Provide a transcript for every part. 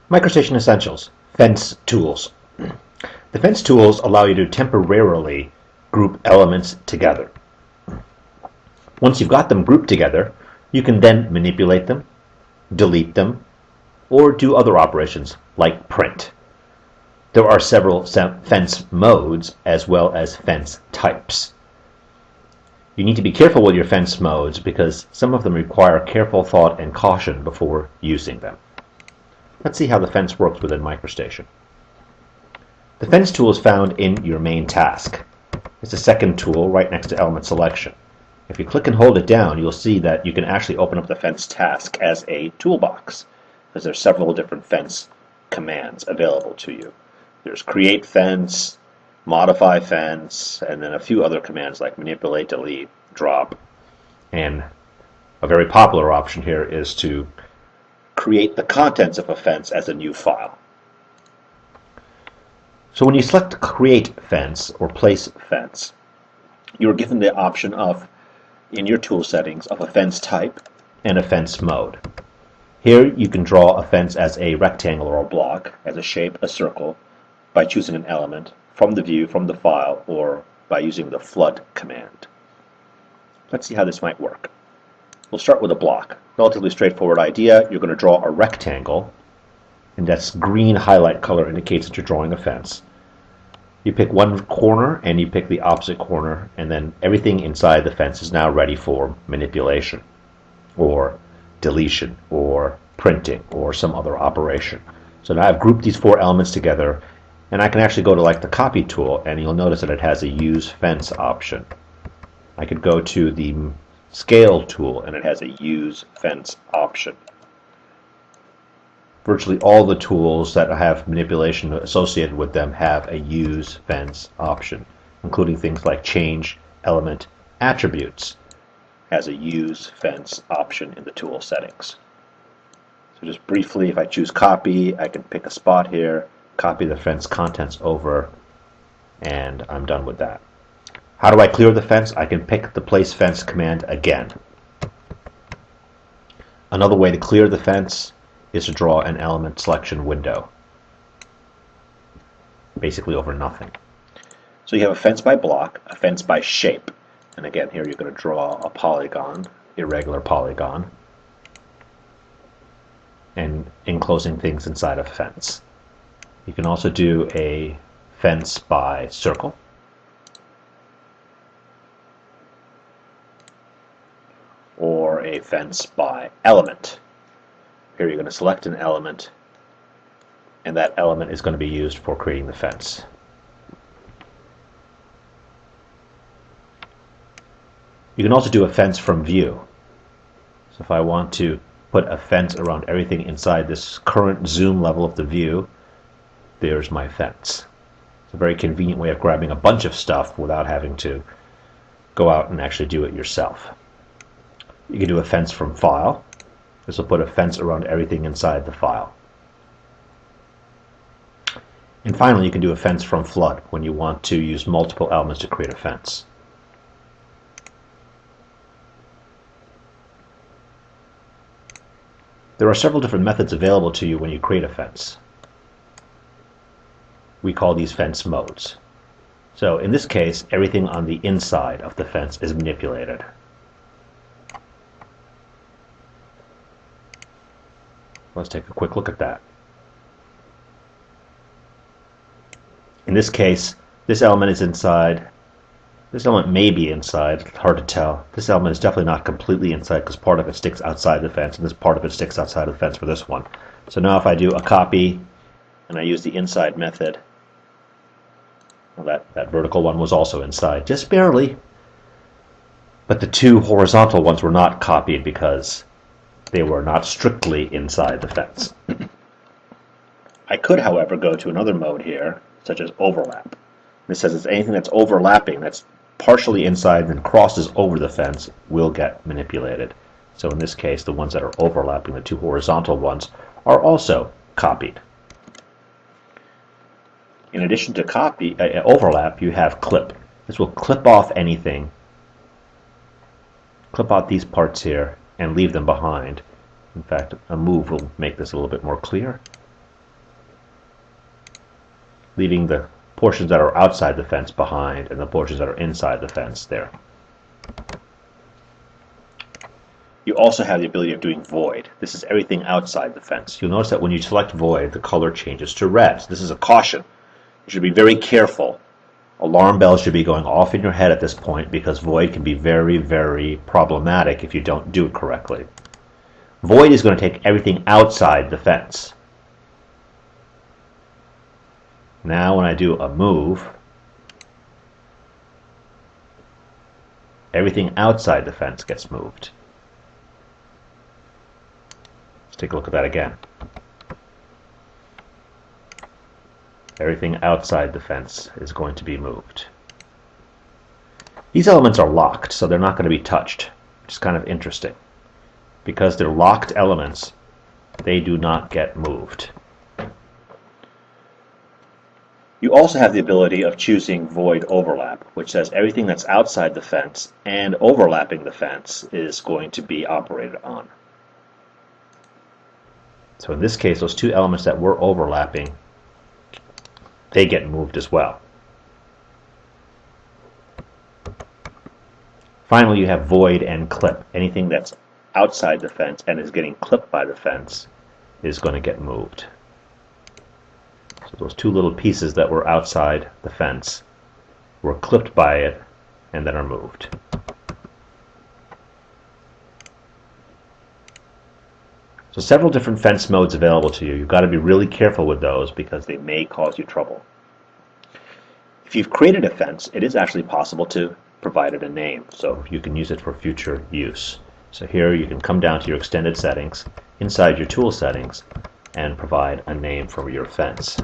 MicroStation Essentials, Fence Tools. The fence tools allow you to temporarily group elements together. Once you've got them grouped together, you can then manipulate them, delete them, or do other operations like print. There are several fence modes as well as fence types. You need to be careful with your fence modes because some of them require careful thought and caution before using them. Let's see how the fence works within MicroStation. The fence tool is found in your main task. It's the second tool right next to element selection. If you click and hold it down, you'll see that you can actually open up the fence task as a toolbox, because there are several different fence commands available to you. There's create fence, modify fence, and then a few other commands like manipulate, delete, drop. And a very popular option here is to create the contents of a fence as a new file. So when you select create fence or place fence, you're given the option of, in your tool settings, of a fence type and a fence mode. Here you can draw a fence as a rectangle or a block, as a shape, a circle, by choosing an element from the view, from the file, or by using the flood command. Let's see how this might work. We'll start with a block. Relatively straightforward idea. You're going to draw a rectangle, and that's green highlight color indicates that you're drawing a fence. You pick one corner and you pick the opposite corner, and then everything inside the fence is now ready for manipulation or deletion or printing or some other operation. So now I've grouped these four elements together, and I can actually go to like the copy tool, and you'll notice that it has a use fence option. I could go to the scale tool and it has a use fence option. Virtually all the tools that have manipulation associated with them have a use fence option, including things like change element attributes has a use fence option in the tool settings. So just briefly, if I choose copy, I can pick a spot here, copy the fence contents over, and I'm done with that. How do I clear the fence? I can pick the place fence command again. Another way to clear the fence is to draw an element selection window, basically over nothing. So you have a fence by block, a fence by shape, and again here you're going to draw a polygon, irregular polygon, and enclosing things inside a fence. You can also do a fence by circle, or a fence by element. Here you're going to select an element, and that element is going to be used for creating the fence. You can also do a fence from view. So if I want to put a fence around everything inside this current zoom level of the view, there's my fence. It's a very convenient way of grabbing a bunch of stuff without having to go out and actually do it yourself. You can do a fence from file. This will put a fence around everything inside the file. And finally, you can do a fence from flood when you want to use multiple elements to create a fence. There are several different methods available to you when you create a fence. We call these fence modes. So in this case, everything on the inside of the fence is manipulated. Let's take a quick look at that. In this case, this element is inside. This element may be inside. It's hard to tell. This element is definitely not completely inside because part of it sticks outside the fence, and this part of it sticks outside of the fence for this one. So now if I do a copy and I use the inside method, well, that vertical one was also inside, just barely. But the two horizontal ones were not copied because they were not strictly inside the fence. I could, however, go to another mode here, such as overlap. This says it's anything that's overlapping, that's partially inside and then crosses over the fence, will get manipulated. So in this case, the ones that are overlapping, the two horizontal ones, are also copied. In addition to overlap, you have clip. This will clip off anything, clip out these parts here, and leave them behind. In fact, a move will make this a little bit more clear. leaving the portions that are outside the fence behind and the portions that are inside the fence there. You also have the ability of doing void. This is everything outside the fence. You'll notice that when you select void, the color changes to red. This is a caution. You should be very careful. Alarm bells should be going off in your head at this point because void can be very, very problematic if you don't do it correctly. Void is going to take everything outside the fence. Now when I do a move, everything outside the fence gets moved. Let's take a look at that again. Everything outside the fence is going to be moved. These elements are locked, so they're not going to be touched, which is kind of interesting. Because they're locked elements, they do not get moved. You also have the ability of choosing void overlap, which says everything that's outside the fence and overlapping the fence is going to be operated on. So in this case, those two elements that were overlapping, they get moved as well. Finally, you have void and clip. Anything that's outside the fence and is getting clipped by the fence is going to get moved. So those two little pieces that were outside the fence were clipped by it and then are moved. So several different fence modes available to you. You've got to be really careful with those because they may cause you trouble. If you've created a fence, it is actually possible to provide it a name, so you can use it for future use. So here you can come down to your extended settings, inside your tool settings, and provide a name for your fence.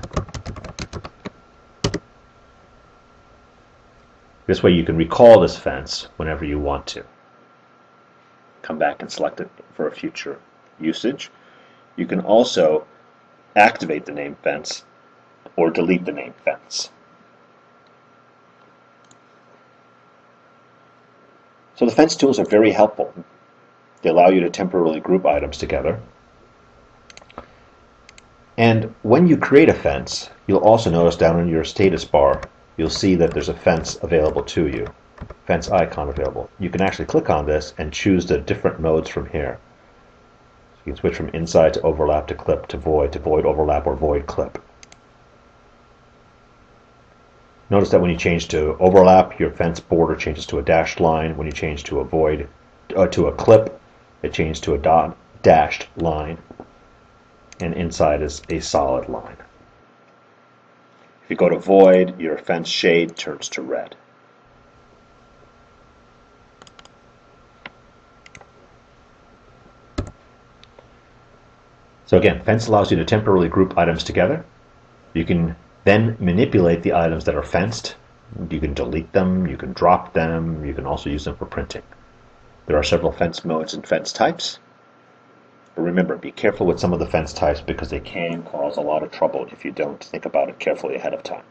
This way you can recall this fence whenever you want to. Come back and select it for a future usage. You can also activate the name fence or delete the name fence. So the fence tools are very helpful. They allow you to temporarily group items together. And when you create a fence, you'll also notice down in your status bar, you'll see that there's a fence available to you, fence icon available. You can actually click on this and choose the different modes from here. So you can switch from inside to overlap to clip to void overlap or void clip. Notice that when you change to overlap, your fence border changes to a dashed line. When you change to a void, to a clip, it changes to a dashed line. And inside is a solid line. If you go to void, your fence shade turns to red. So again, fence allows you to temporarily group items together. You can then manipulate the items that are fenced. You can delete them, you can drop them, you can also use them for printing. There are several fence modes and fence types. But remember, be careful with some of the fence types because they can cause a lot of trouble if you don't think about it carefully ahead of time.